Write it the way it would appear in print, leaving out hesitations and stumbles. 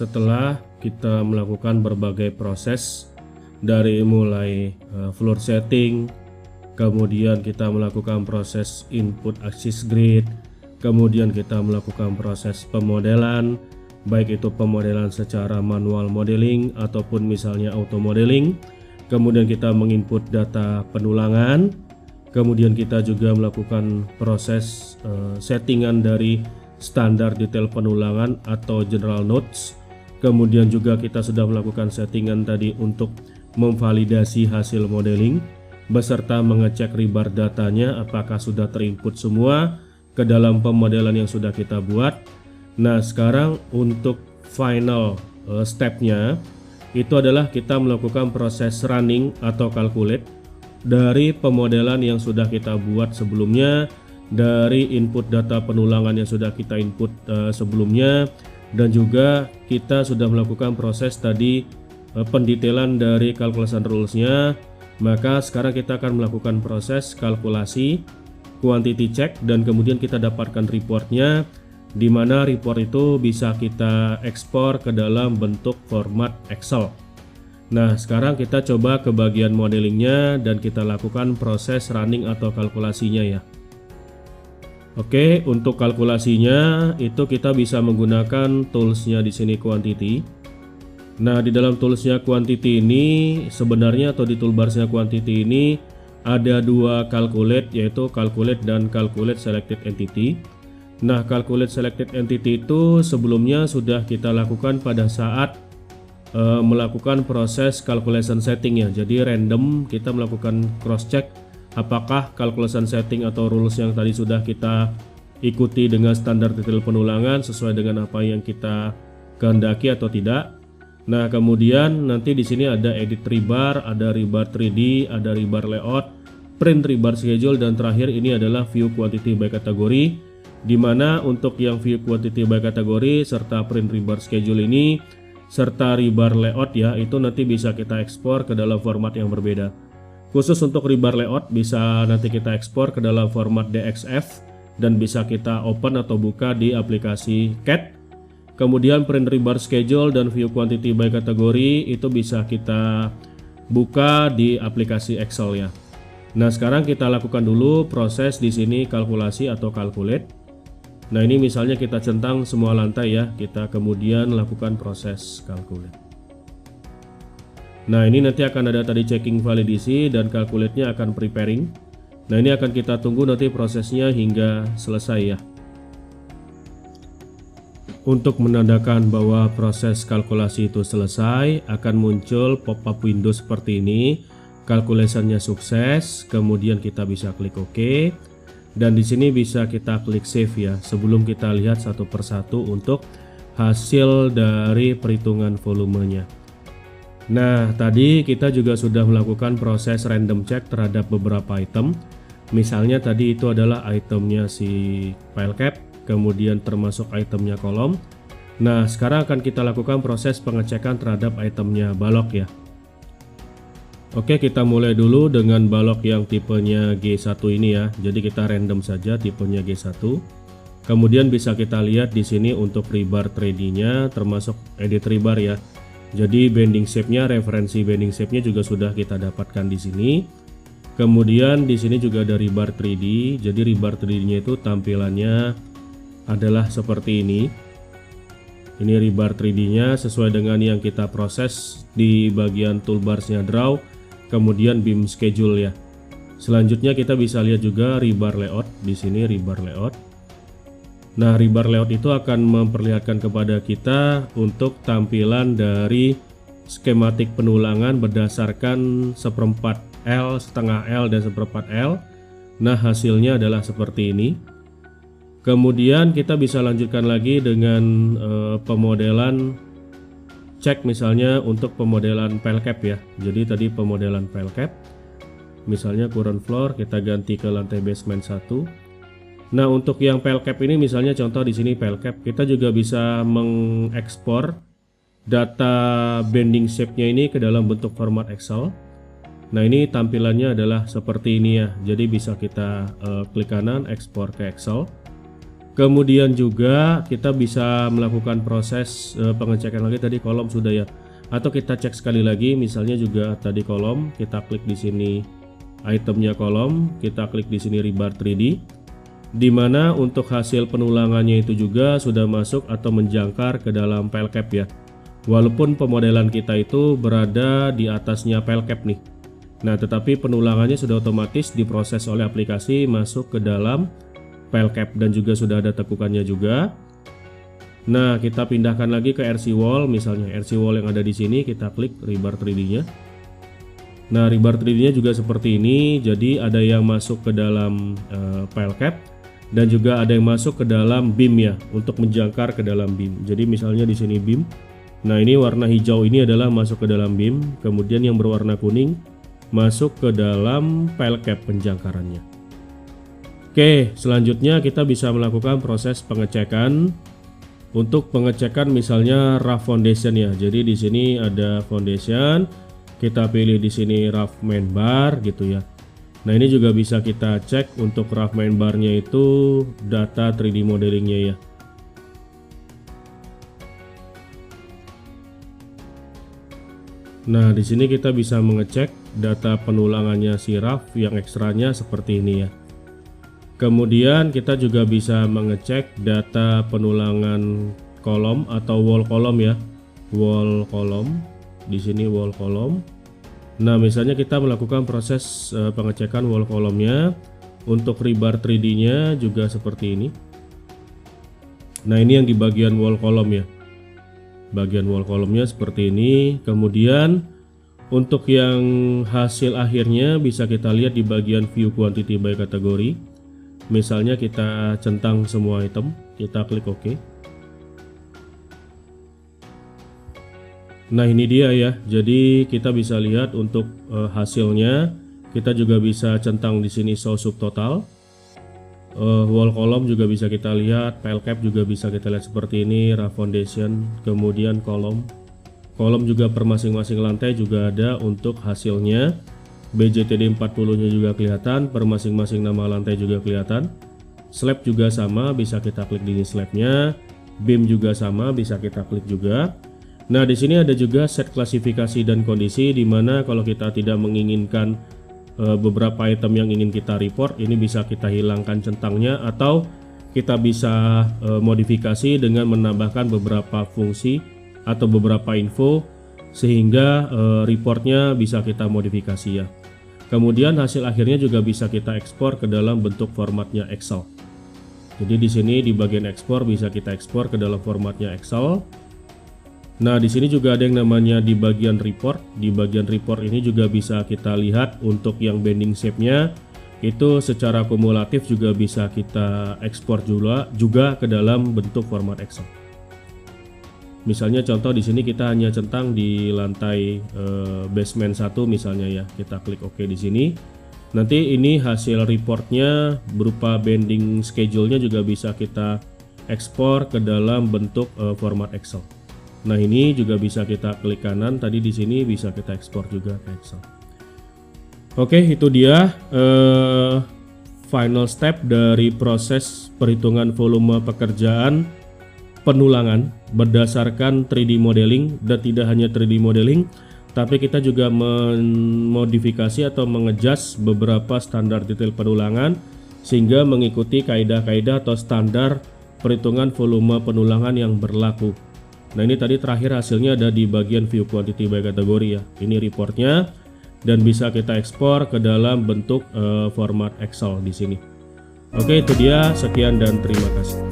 setelah kita melakukan berbagai proses dari mulai floor setting, kemudian kita melakukan proses input axis grid, kemudian kita melakukan proses pemodelan, baik itu pemodelan secara manual modeling ataupun misalnya auto modeling. Kemudian kita menginput data penulangan, kemudian kita juga melakukan proses settingan dari standar detail penulangan atau general notes. Kemudian juga kita sudah melakukan settingan tadi untuk memvalidasi hasil modeling beserta mengecek rebar datanya apakah sudah terinput semua ke dalam pemodelan yang sudah kita buat. Nah, sekarang untuk final stepnya itu adalah kita melakukan proses running atau calculate dari pemodelan yang sudah kita buat sebelumnya, dari input data penulangan yang sudah kita input sebelumnya, dan juga kita sudah melakukan proses tadi pendetailan dari calculation rules-nya. Maka sekarang kita akan melakukan proses kalkulasi quantity check dan kemudian kita dapatkan reportnya, di mana report itu bisa kita ekspor ke dalam bentuk format Excel. Nah, sekarang kita coba ke bagian modelingnya dan kita lakukan proses running atau kalkulasinya ya. Oke, untuk kalkulasinya itu kita bisa menggunakan toolsnya di sini quantity. Nah, di dalam toolsnya quantity ini sebenarnya atau di toolbarsnya quantity ini ada dua calculate, yaitu calculate dan calculate selected entity. Nah, calculate selected entity itu sebelumnya sudah kita lakukan pada saat melakukan proses calculation setting ya. Jadi random kita melakukan cross check apakah calculation setting atau rules yang tadi sudah kita ikuti dengan standar detail penulangan sesuai dengan apa yang kita kehendaki atau tidak. Nah, kemudian nanti di sini ada edit rebar, ada rebar 3D, ada rebar layout, print rebar schedule, dan terakhir ini adalah view quantity by kategori. Di mana untuk yang view quantity by kategori serta print rebar schedule ini serta rebar layout ya, itu nanti bisa kita ekspor ke dalam format yang berbeda. Khusus untuk rebar layout bisa nanti kita ekspor ke dalam format DXF dan bisa kita open atau buka di aplikasi CAD. Kemudian print rebar schedule dan view quantity by kategori itu bisa kita buka di aplikasi Excel ya. Nah, sekarang kita lakukan dulu proses di sini kalkulasi atau calculate. Nah, ini misalnya kita centang semua lantai ya, kita kemudian lakukan proses calculate. Nah, ini nanti akan ada tadi checking validity dan calculate-nya akan preparing. Nah, ini akan kita tunggu nanti prosesnya hingga selesai ya. Untuk menandakan bahwa proses kalkulasi itu selesai, akan muncul pop-up window seperti ini. Calculation-nya sukses, kemudian kita bisa klik OK. Dan di sini bisa kita klik save ya, sebelum kita lihat satu persatu untuk hasil dari perhitungan volumenya. Nah, tadi kita juga sudah melakukan proses random check terhadap beberapa item. Misalnya tadi itu adalah itemnya si file cap, kemudian termasuk itemnya kolom. Nah, sekarang akan kita lakukan proses pengecekan terhadap itemnya balok ya. Oke, kita mulai dulu dengan balok yang tipenya G1 ini ya. Jadi kita random saja tipenya G1. Kemudian bisa kita lihat di sini untuk rebar 3D-nya termasuk edit rebar ya. Jadi bending shape-nya, referensi bending shape-nya juga sudah kita dapatkan di sini. Kemudian di sini juga ada rebar 3D. Jadi rebar 3D-nya itu tampilannya adalah seperti ini. Ini rebar 3D-nya sesuai dengan yang kita proses di bagian toolbarsnya draw. Kemudian beam schedule ya. Selanjutnya kita bisa lihat juga rebar layout di sini, rebar layout. Nah, rebar layout itu akan memperlihatkan kepada kita untuk tampilan dari skematik penulangan berdasarkan 1/4 L, setengah L dan 1/4 L. Nah, hasilnya adalah seperti ini. Kemudian kita bisa lanjutkan lagi dengan pemodelan cek misalnya untuk pemodelan file cap ya. Jadi tadi pemodelan file cap, misalnya current floor kita ganti ke lantai basement 1. Nah, untuk yang file cap ini misalnya contoh di sini file cap, kita juga bisa mengekspor data bending shape-nya ini ke dalam bentuk format Excel. Nah, ini tampilannya adalah seperti ini ya. Jadi bisa kita klik kanan ekspor ke Excel. Kemudian juga kita bisa melakukan proses pengecekan lagi, tadi kolom sudah ya. Atau kita cek sekali lagi, misalnya juga tadi kolom, kita klik di sini itemnya kolom, kita klik di sini Rebar 3D, dimana untuk hasil penulangannya itu juga sudah masuk atau menjangkar ke dalam file cap ya. Walaupun pemodelan kita itu berada di atasnya file cap nih. Nah, tetapi penulangannya sudah otomatis diproses oleh aplikasi masuk ke dalam file cap dan juga sudah ada tekukannya juga. Nah, kita pindahkan lagi ke RC Wall, misalnya RC Wall yang ada di sini, kita klik Rebar 3D-nya. Nah, Rebar 3D-nya juga seperti ini, jadi ada yang masuk ke dalam file cap dan juga ada yang masuk ke dalam beam ya, untuk menjangkar ke dalam beam. Jadi misalnya di sini beam. Nah, ini warna hijau ini adalah masuk ke dalam beam, kemudian yang berwarna kuning masuk ke dalam file cap penjangkarannya. Oke, selanjutnya kita bisa melakukan proses pengecekan. Untuk pengecekan misalnya rough foundation ya. Jadi di sini ada foundation, kita pilih di sini rough main bar gitu ya. Nah, ini juga bisa kita cek untuk rough main barnya itu data 3D modelingnya ya. Nah, di sini kita bisa mengecek data penulangannya si rough yang ekstranya seperti ini ya. Kemudian kita juga bisa mengecek data penulangan kolom atau wall kolom ya. Wall kolom. Di sini wall kolom. Nah, misalnya kita melakukan proses pengecekan wall kolomnya. Untuk Rebar 3D-nya juga seperti ini. Nah, ini yang di bagian wall kolom ya. Bagian wall kolomnya seperti ini. Kemudian untuk yang hasil akhirnya bisa kita lihat di bagian view quantity by kategori. Misalnya kita centang semua item, kita klik OK. Nah, ini dia ya. Jadi kita bisa lihat untuk hasilnya. Kita juga bisa centang di sini show subtotal. Wall column juga bisa kita lihat, file cap juga bisa kita lihat seperti ini, rough foundation, kemudian kolom. Kolom juga per masing-masing lantai juga ada untuk hasilnya. BJTD 40-nya juga kelihatan, per masing-masing nama lantai juga kelihatan. Slab juga sama, bisa kita klik di slabnya. Beam juga sama, bisa kita klik juga. Nah, di sini ada juga set klasifikasi dan kondisi, di mana kalau kita tidak menginginkan beberapa item yang ingin kita report, ini bisa kita hilangkan centangnya, atau kita bisa modifikasi dengan menambahkan beberapa fungsi atau beberapa info sehingga reportnya bisa kita modifikasi ya. Kemudian hasil akhirnya juga bisa kita ekspor ke dalam bentuk formatnya Excel. Jadi di sini di bagian ekspor bisa kita ekspor ke dalam formatnya Excel. Nah, di sini juga ada yang namanya di bagian report. Di bagian report ini juga bisa kita lihat untuk yang bending shape-nya itu secara kumulatif juga bisa kita ekspor juga ke dalam bentuk format Excel. Misalnya contoh di sini kita hanya centang di lantai basement 1 misalnya ya. Kita klik OK di sini. Nanti ini hasil reportnya berupa bending schedule-nya juga bisa kita ekspor ke dalam bentuk format Excel. Nah, ini juga bisa kita klik kanan. Tadi di sini bisa kita ekspor juga ke Excel. Oke, itu dia final step dari proses perhitungan volume pekerjaan penulangan berdasarkan 3D modeling, dan tidak hanya 3D modeling, tapi kita juga memodifikasi atau mengejas beberapa standar detail penulangan sehingga mengikuti kaidah-kaidah atau standar perhitungan volume penulangan yang berlaku. Nah, ini tadi terakhir hasilnya ada di bagian view quantity by kategori ya. Ini reportnya dan bisa kita ekspor ke dalam bentuk format Excel di sini. Oke, itu dia. Sekian dan terima kasih.